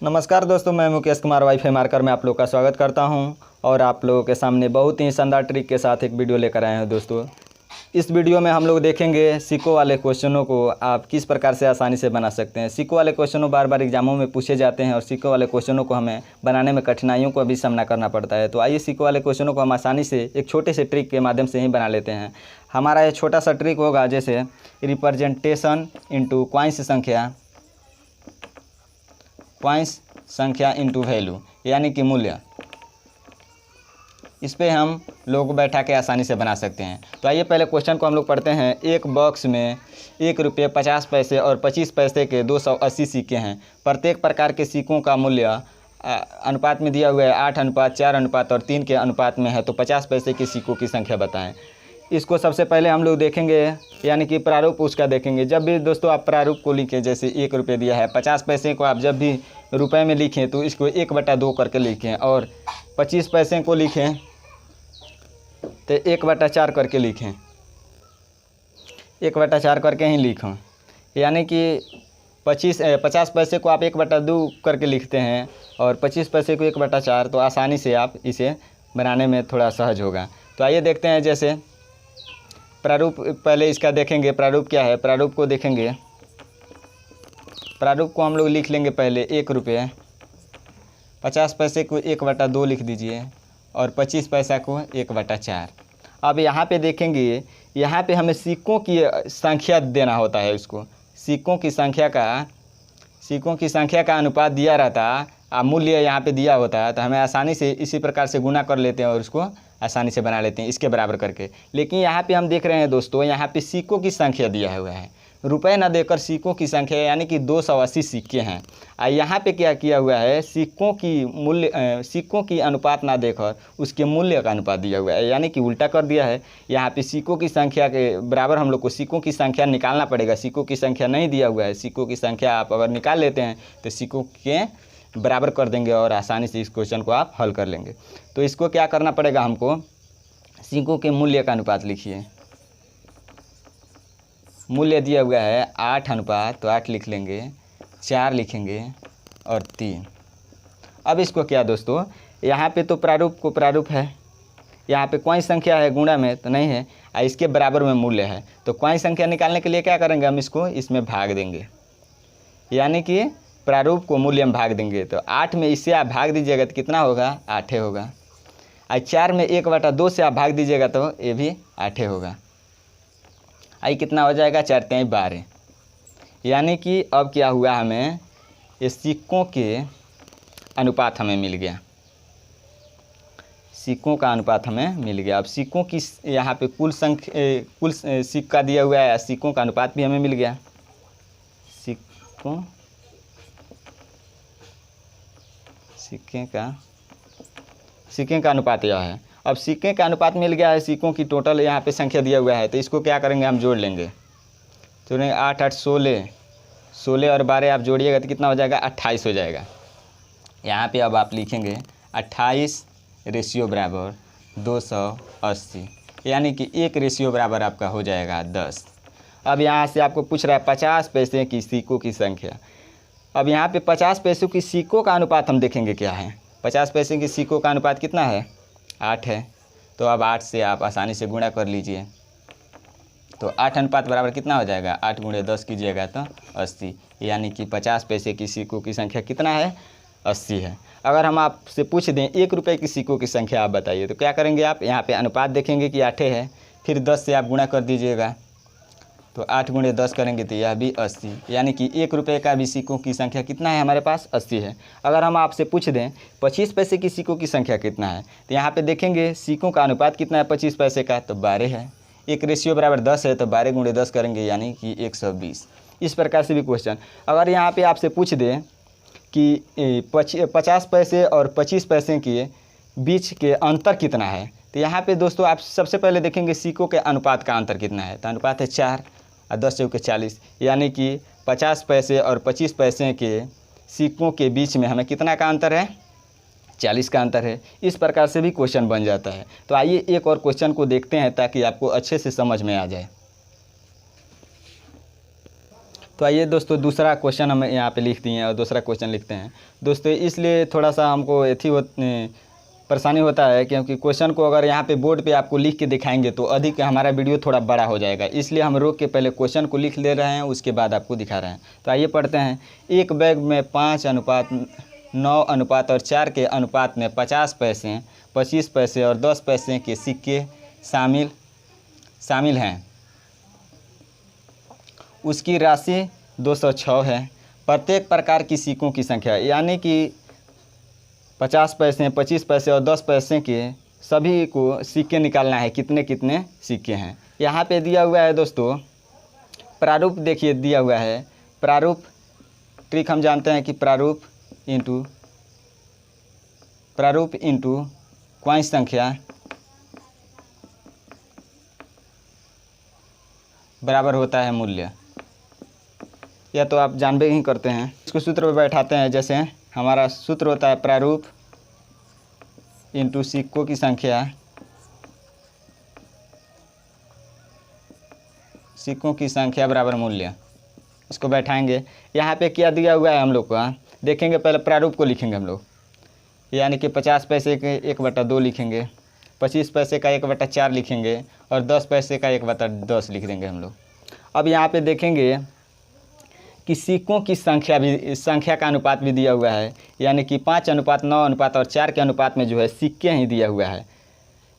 नमस्कार दोस्तों, मैं मुकेश कुमार वाईफाई मार्कर में आप लोग का स्वागत करता हूं और आप लोगों के सामने बहुत ही शानदार ट्रिक के साथ एक वीडियो लेकर आए हैं। दोस्तों, इस वीडियो में हम लोग देखेंगे सिक्कों वाले क्वेश्चनों को आप किस प्रकार से आसानी से बना सकते हैं। सिक्कों वाले क्वेश्चनों बार बार एग्जामों में पूछे जाते हैं और सिक्कों वाले क्वेश्चनों को हमें बनाने में कठिनाइयों का भी सामना करना पड़ता है। तो आइए सिक्कों वाले क्वेश्चनों को हम आसानी से एक छोटे से ट्रिक के माध्यम से ही बना लेते हैं। हमारा ये छोटा सा ट्रिक होगा जैसे रिप्रेजेंटेशन इंटू कॉइन्स संख्या इंटू वैल्यू, यानी कि मूल्य। इस पे हम लोग बैठा के आसानी से बना सकते हैं। तो आइए पहले क्वेश्चन को हम लोग पढ़ते हैं। एक बॉक्स में 1 रुपये 50 पैसे और 25 पैसे के 280 सिक्के हैं। प्रत्येक प्रकार के सिक्कों का मूल्य अनुपात में दिया हुआ है 8:4 और 3 के अनुपात में है। तो 50 पैसे के सिक्कों की संख्या बताएं। इसको सबसे पहले हम लोग देखेंगे, यानी कि प्रारूप उसका देखेंगे। जब भी दोस्तों आप प्रारूप को लिखें, जैसे 1 रुपये दिया है, 50 पैसे को आप जब भी रुपए में लिखें तो इसको 1/2 करके लिखें, और 25 पैसे को लिखें तो 1/4 करके लिखें, 1/4 करके ही लिखें। यानी कि 50 पैसे को आप 1/2 करके लिखते हैं और 25 पैसे को 1/4, तो आसानी से आप इसे बनाने में थोड़ा सहज होगा। तो आइए देखते हैं। जैसे प्रारूप पहले इसका देखेंगे, प्रारूप क्या है। प्रारूप को देखेंगे, प्रारूप को हम लोग लिख लेंगे पहले। 1 रुपये 50 पैसे को 1/2 लिख दीजिए और 25 पैसा को 1/4। अब यहाँ पे देखेंगे, यहाँ पे हमें सिक्कों की संख्या देना होता है। इसको सिक्कों की संख्या का अनुपात दिया रहता, मूल्य यहाँ पे दिया होता है, तो हमें आसानी से इसी प्रकार से गुना कर लेते हैं और उसको आसानी से बना लेते हैं इसके बराबर करके। लेकिन यहाँ पे हम देख रहे हैं दोस्तों, यहाँ पे सिक्कों की संख्या दिया हुआ है, रुपए ना देकर सिक्कों की संख्या, यानी कि 280 सिक्के हैं। यहाँ पे क्या किया हुआ है, सिक्कों की अनुपात ना देकर उसके मूल्य का अनुपात दिया हुआ है, यानी कि उल्टा कर दिया है। यहाँ पे सिक्कों की संख्या के बराबर हम लोग को सिक्कों की संख्या निकालना पड़ेगा। सिक्कों की संख्या नहीं दिया हुआ है, सिक्कों की संख्या आप अगर निकाल लेते हैं तो सिक्कों के बराबर कर देंगे और आसानी से इस क्वेश्चन को आप हल कर लेंगे। तो इसको क्या करना पड़ेगा, हमको सिक्कों के मूल्य का अनुपात लिखिए। मूल्य दिया हुआ है 8 तो 8 लिख लेंगे, 4 लिखेंगे और 3। अब इसको क्या दोस्तों, यहाँ पे तो प्रारूप है, यहाँ पे कौन संख्या है गुणा में तो नहीं है, इसके बराबर में मूल्य है। तो कौन संख्या निकालने के लिए क्या करेंगे, हम इसको इसमें भाग देंगे, यानी कि प्रारूप को मूल्य में भाग देंगे। तो 8 में इससे आप भाग दीजिएगा तो कितना होगा, 8 होगा। 4 में 1/2 से आप भाग दीजिएगा तो ये भी 8 होगा। कितना हो जाएगा, 4 × 12। यानी कि अब क्या हुआ, हमें ये सिक्कों के अनुपात हमें मिल गया, सिक्कों का अनुपात हमें मिल गया। अब सिक्कों की यहाँ पे कुल सिक्का दिया हुआ है, सिक्कों का अनुपात भी हमें मिल गया। सिक्के का अनुपात यह है। अब सिक्के का अनुपात मिल गया है, सिक्कों की टोटल यहाँ पे संख्या दिया हुआ है, तो इसको क्या करेंगे, हम जोड़ लेंगे। तो 8 8 16 और 12 आप जोड़िएगा तो कितना हो जाएगा, 28 हो जाएगा। यहाँ पे अब आप लिखेंगे 28 रेशियो बराबर 280, यानी कि 1 रेशियो बराबर आपका हो जाएगा 10। अब यहाँ से आपको पूछ रहा है 50 पैसे की सिक्कों की संख्या। अब यहाँ पे 50 पैसों की सिक्कों का अनुपात हम देखेंगे क्या है। 50 पैसे की सिक्कों का अनुपात कितना है, 8 है। तो अब 8 से आप आसानी से गुणा कर लीजिए। तो 8 अनुपात बराबर कितना हो जाएगा, 8 × 10 कीजिएगा तो 80, यानी कि 50 पैसे की सिक्कों की संख्या कितना है, 80 है। अगर हम आपसे पूछ दें 1 रुपये की सिक्कों की संख्या आप बताइए, तो क्या करेंगे आप, यहाँ पे अनुपात देखेंगे कि 8 है, फिर 10 से आप गुणा कर दीजिएगा। तो 8 × 10 करेंगे तो यह भी 80, यानी कि 1 रुपये का भी सिक्कों की संख्या कितना है, हमारे पास 80 है। अगर हम आपसे पूछ दें 25 पैसे की सिक्कों की संख्या कितना है, तो यहाँ पे देखेंगे सिक्कों का अनुपात कितना है 25 पैसे का, तो 12 है। 1 रेशियो बराबर 10 है, तो 12 × 10 करेंगे, यानी कि 120। इस प्रकार से भी क्वेश्चन। अगर यहाँ पे आपसे पूछ दें कि 50 पैसे और 25 पैसे के बीच के अंतर कितना है, तो यहाँ पे दोस्तों आप सबसे पहले देखेंगे सिक्कों के अनुपात का अंतर कितना है। तो अनुपात है 4 और 10 × 40, यानी कि 50 पैसे और 25 पैसे के सिक्कों के बीच में हमें कितना का अंतर है, 40 का अंतर है। इस प्रकार से भी क्वेश्चन बन जाता है। तो आइए एक और क्वेश्चन को देखते हैं ताकि आपको अच्छे से समझ में आ जाए। तो आइए दोस्तों दूसरा क्वेश्चन हम यहाँ पे लिख दिए हैं और दूसरा क्वेश्चन लिखते हैं दोस्तों। इसलिए थोड़ा सा हमको परेशानी होता है क्योंकि क्वेश्चन को अगर यहाँ पे बोर्ड पे आपको लिख के दिखाएंगे तो अधिक हमारा वीडियो थोड़ा बड़ा हो जाएगा, इसलिए हम रोक के पहले क्वेश्चन को लिख ले रहे हैं, उसके बाद आपको दिखा रहे हैं। तो आइए पढ़ते हैं। एक बैग में 5:9:4 के अनुपात में 50 पैसे, 25 पैसे और 10 पैसे के सिक्के शामिल हैं। उसकी राशि 206 है। प्रत्येक प्रकार की सिक्कों की संख्या, यानी कि 50 पैसे, 25 पैसे और 10 पैसे के सभी को सिक्के निकालना है, कितने कितने सिक्के हैं। यहाँ पे दिया हुआ है दोस्तों प्रारूप, देखिए दिया हुआ है प्रारूप। ट्रिक हम जानते हैं कि प्रारूप इंटू क्वांट संख्या बराबर होता है मूल्य। या तो आप जानबे ही करते हैं, इसको सूत्र में बैठाते हैं। जैसे हमारा सूत्र होता है प्रारूप इंटू सिक्कों की संख्या, सिक्कों की संख्या बराबर मूल्य। इसको बैठाएंगे। यहाँ पे क्या दिया हुआ है हम लोग को देखेंगे। पहले प्रारूप को लिखेंगे हम लोग, यानी कि 50 पैसे के 1/2 लिखेंगे, 25 पैसे का 1/4 लिखेंगे और 10 पैसे का 1/10 लिख देंगे हम लोग। अब यहाँ पे देखेंगे कि सिक्कों की संख्या का अनुपात भी दिया हुआ है, यानी कि 5:9:4 के अनुपात में जो है सिक्के ही दिया हुआ है।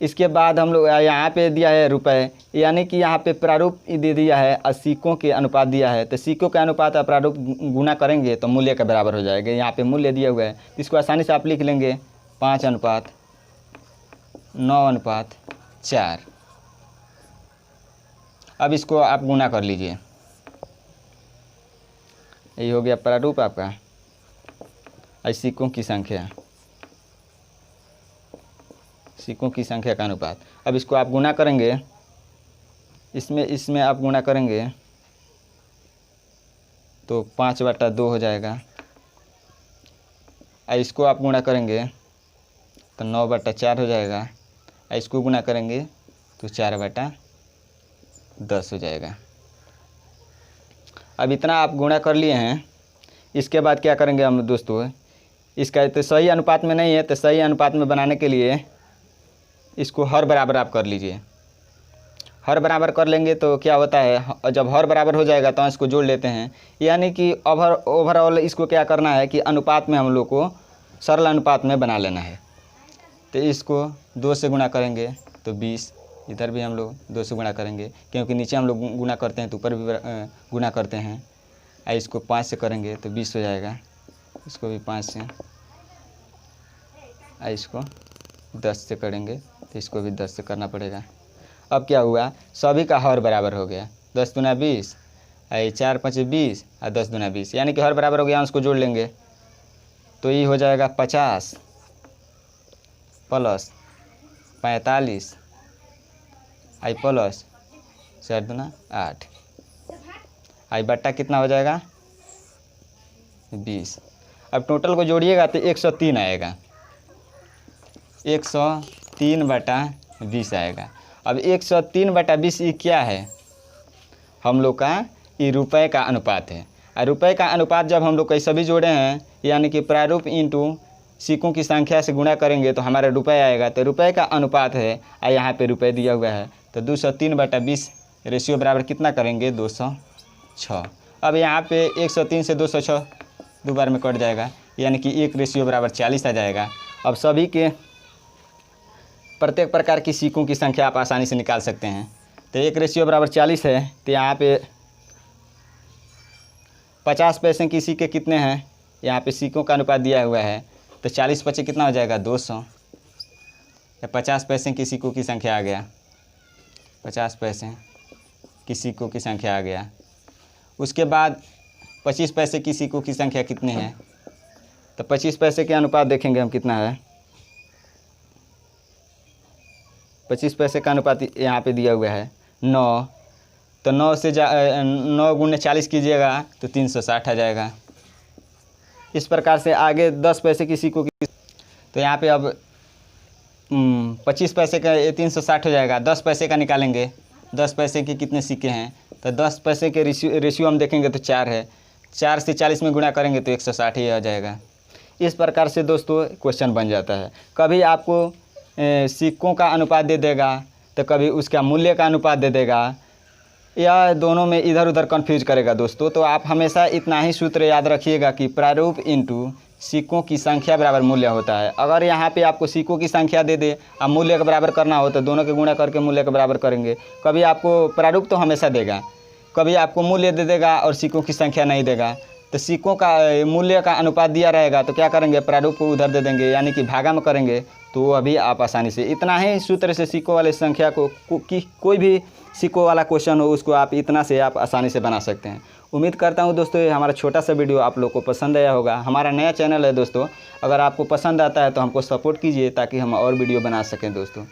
इसके बाद हम लोग यहाँ पे दिया है रुपए, यानी कि यहाँ पे प्रारूप दे दिया है और सिक्कों के अनुपात दिया है। तो सिक्कों का अनुपात और प्रारूप गुना करेंगे तो मूल्य के बराबर हो जाएगा। यहाँ पे मूल्य दिया हुआ है तो इसको आसानी से आप लिख लेंगे 5:9:4। अब इसको आप गुना कर लीजिए। यही हो गया प्रारूप आपका और सिक्कों की संख्या, सिक्कों की संख्या का अनुपात। अब इसको आप गुना करेंगे, इसमें आप गुना करेंगे तो 5/2 हो जाएगा। और इसको आप गुना करेंगे तो 9/4 हो जाएगा। और इसको गुना करेंगे तो 4/10 हो जाएगा। अब इतना आप गुणा कर लिए हैं। इसके बाद क्या करेंगे हम दोस्तों, इसका तो सही अनुपात में नहीं है, तो सही अनुपात में बनाने के लिए इसको हर बराबर आप कर लीजिए। हर बराबर कर लेंगे तो क्या होता है, जब हर बराबर हो जाएगा तो इसको जोड़ लेते हैं। यानी कि ओवरऑल इसको क्या करना है कि अनुपात में हम लोग को सरल अनुपात में बना लेना है। तो इसको 2 से गुणा करेंगे तो 20, इधर भी हम लोग 2 से गुणा करेंगे क्योंकि नीचे हम लोग गुणा करते हैं तो ऊपर भी गुणा करते हैं। और इसको 5 से करेंगे तो 20 हो जाएगा। इसको भी 5 से, और इसको 10 से करेंगे तो इसको भी 10 से करना पड़ेगा। अब क्या हुआ, सभी का हर बराबर हो गया। 10 दूना 20, 4 5 20 और 10 दूना 20, यानी कि हर बराबर हो गया। उसको जोड़ लेंगे तो ये हो जाएगा 50 प्लस 45 आई प्लस 4 दूना 8 आई बट्टा कितना हो जाएगा 20। अब टोटल को जोड़िएगा तो 103 आएगा। 103/20 आएगा। अब 103/20 ये क्या है, हम लोग का ये रुपए का अनुपात है। और रुपए का अनुपात जब हम लोग कई सभी जोड़े हैं, यानी कि प्रारूप इंटू सिक्कों की संख्या से गुणा करेंगे तो हमारा रुपए आएगा। तो रुपए का अनुपात है और यहाँ पे रुपए दिया हुआ है। तो 203/20 रेशियो बराबर कितना करेंगे 206। अब यहाँ पे 103 से 206 दो बार में कट जाएगा, यानी कि 1 रेशियो बराबर 40 आ जाएगा। अब सभी के प्रत्येक प्रकार की सिक्कों की संख्या आप आसानी से निकाल सकते हैं। तो 1 रेशियो बराबर 40 है। तो यहाँ पे 50 पैसे की सिक्के कितने हैं, यहाँ पे सिक्कों का अनुपात दिया हुआ है। तो 40 पचे कितना हो जाएगा 200। या 50 पैसे की सिक्कों की संख्या आ गया, 50 पैसे की सिक्कों की संख्या आ गया। उसके बाद 25 पैसे की सिक्कों की संख्या कितनी है, तो 25 पैसे के अनुपात देखेंगे हम कितना है। 25 पैसे का अनुपात यहाँ पे दिया हुआ है 9। तो 9 से 9 गुणे 40 कीजिएगा तो 360 आ जाएगा। इस प्रकार से आगे 10 पैसे की सिक्कों की, तो यहाँ पे अब 25 पैसे का 360 हो जाएगा। 10 पैसे का निकालेंगे, 10 पैसे के कितने सिक्के हैं तो 10 पैसे के रेशियो हम देखेंगे तो 4 है, 4 से 40 में गुणा करेंगे तो 160 ही आ जाएगा। इस प्रकार से दोस्तों क्वेश्चन बन जाता है। कभी आपको सिक्कों का अनुपात दे देगा तो कभी उसका मूल्य का अनुपात दे देगा, या दोनों में इधर उधर कंफ्यूज करेगा दोस्तों। तो आप हमेशा इतना ही सूत्र याद रखिएगा कि प्रारूप इंटू सिक्कों की संख्या बराबर मूल्य होता है। अगर यहाँ पे आपको सिक्कों की संख्या दे दे और मूल्य के बराबर करना हो तो दोनों के गुणा करके मूल्य के बराबर करेंगे। कभी आपको प्रारूप तो हमेशा देगा, कभी आपको मूल्य दे देगा और सिक्कों की संख्या नहीं देगा। तो सिक्कों का मूल्य का अनुपात दिया रहेगा तो क्या करेंगे, प्रारूप को उधर दे देंगे, यानी कि भागा में करेंगे, तो वो अभी आप आसानी से इतना ही सूत्र से सिक्कों वाले संख्या को कोई भी सिक्कों वाला क्वेश्चन हो उसको आप इतना से आप आसानी से बना सकते हैं। उम्मीद करता हूं दोस्तों ये हमारा छोटा सा वीडियो आप लोग को पसंद आया होगा। हमारा नया चैनल है दोस्तों, अगर आपको पसंद आता है तो हमको सपोर्ट कीजिए ताकि हम और वीडियो बना सकें दोस्तों।